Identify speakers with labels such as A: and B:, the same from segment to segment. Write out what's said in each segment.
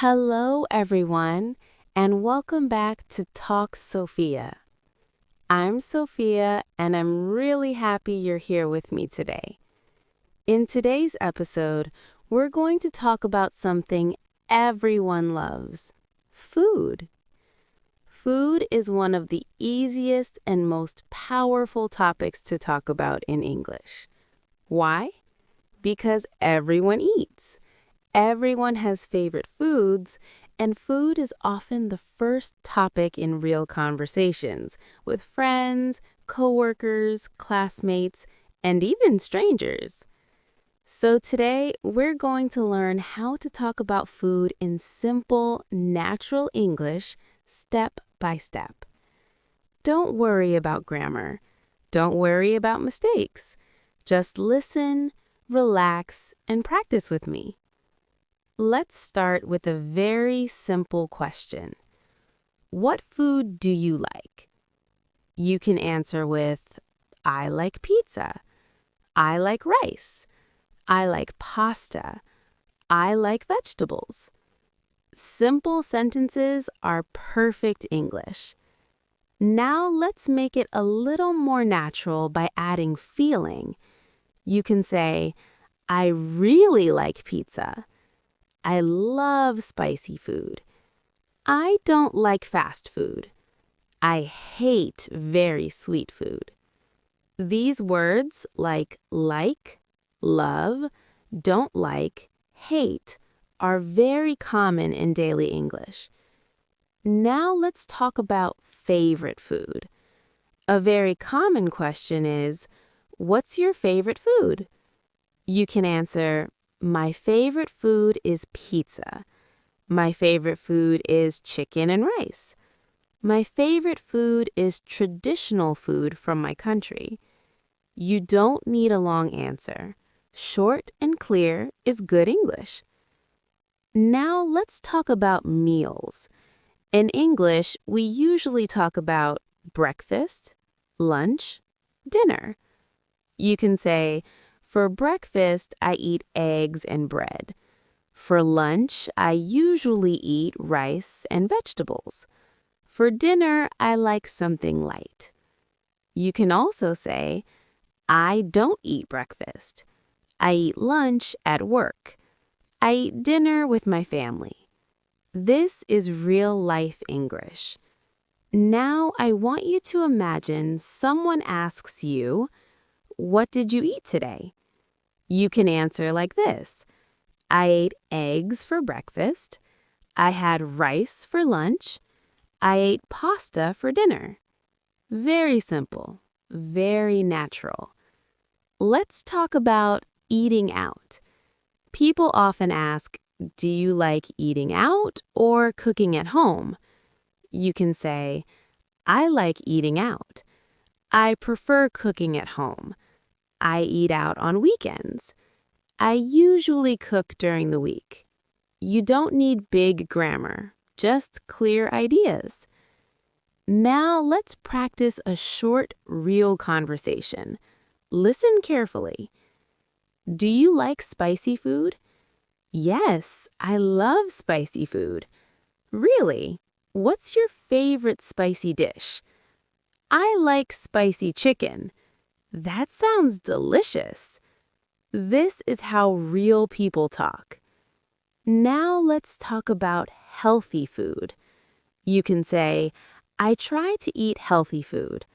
A: Hello, everyone, and welcome back to Talk Sophia. I'm Sophia, and I'm really happy you're here with me today. In today's episode, we're going to talk about something everyone loves: food. Food is one of the easiest and most powerful topics to talk about in English. Why? Because everyone eats. Everyone has favorite foods, and food is often the first topic in real conversations with friends, coworkers, classmates, and even strangers. So today, we're going to learn how to talk about food in simple, natural English, step by step. Don't worry about grammar. Don't worry about mistakes. Just listen, relax, and practice with me. Let's start with a very simple question. What food do you like? You can answer with, I like pizza. I like rice. I like pasta. I like vegetables. Simple sentences are perfect English. Now let's make it a little more natural by adding feeling. You can say, I really like pizza. I love spicy food. I don't like fast food. I hate very sweet food. These words like, love, don't like, hate are very common in daily English. Now let's talk about favorite food. A very common question is, what's your favorite food? You can answer, my favorite food is pizza. My favorite food is chicken and rice. My favorite food is traditional food from my country. You don't need a long answer. Short and clear is good English. Now let's talk about meals. In English, we usually talk about breakfast, lunch, dinner. You can say, for breakfast, I eat eggs and bread. For lunch, I usually eat rice and vegetables. For dinner, I like something light. You can also say, I don't eat breakfast. I eat lunch at work. I eat dinner with my family. This is real-life English. Now I want you to imagine someone asks you, what did you eat today? You can answer like this. I ate eggs for breakfast. I had rice for lunch. I ate pasta for dinner. Very simple, very natural. Let's talk about eating out. People often ask, do you like eating out or cooking at home? You can say, I like eating out. I prefer cooking at home. I eat out on weekends. I usually cook during the week. You don't need big grammar, just clear ideas. Now let's practice a short, real conversation. Listen carefully. Do you like spicy food? Yes, I love spicy food. Really? What's your favorite spicy dish? I like spicy chicken. That sounds delicious. This is how real people talk. Now let's talk about healthy food. You can say, I try to eat healthy food.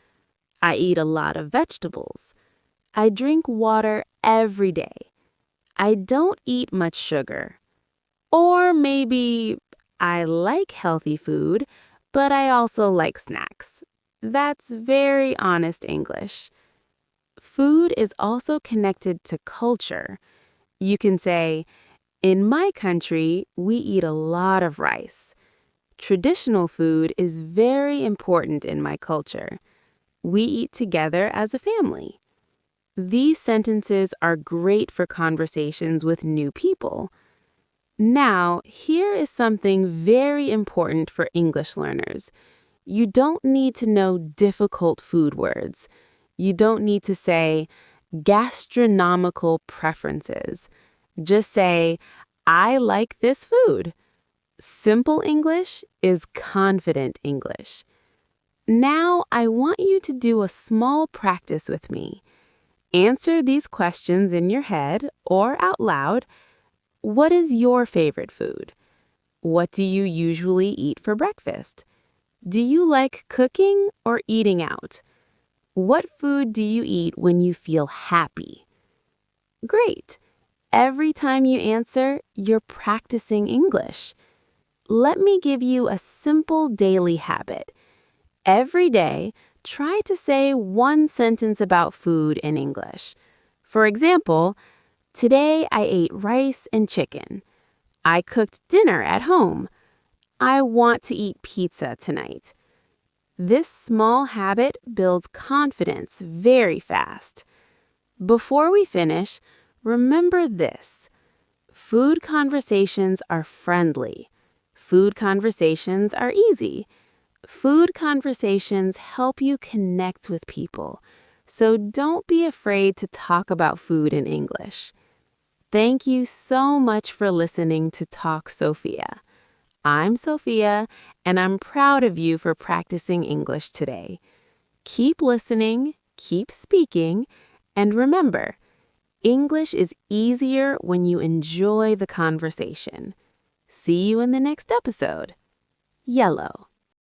A: I eat a lot of vegetables. I drink water every day. I don't eat much sugar. Or maybe, I like healthy food, but I also like snacks. That's very honest English. Food is also connected to culture. You can say, in my country, we eat a lot of rice. Traditional food is very important in my culture. We eat together as a family. These sentences are great for conversations with new people. Now, here is something very important for English learners. You don't need to know difficult food words. You don't need to say gastronomical preferences. Just say, I like this food. Simple English is confident English. Now I want you to do a small practice with me. Answer these questions in your head or out loud. What is your favorite food? What do you usually eat for breakfast? Do you like cooking or eating out? What food do you eat when you feel happy? Great! Every time you answer, you're practicing English. Let me give you a simple daily habit. Every day, try to say one sentence about food in English. For example, today I ate rice and chicken. I cooked dinner at home. I want to eat pizza tonight. This small habit builds confidence very fast. Before we finish, remember this. Food conversations are friendly. Food conversations are easy. Food conversations help you connect with people, so don't be afraid to talk about food in English. Thank you so much for listening to Talk Sophia. I'm Sophia, and I'm proud of you for practicing English today. Keep listening, keep speaking, and remember, English is easier when you enjoy the conversation. See you in the next episode. Yellow.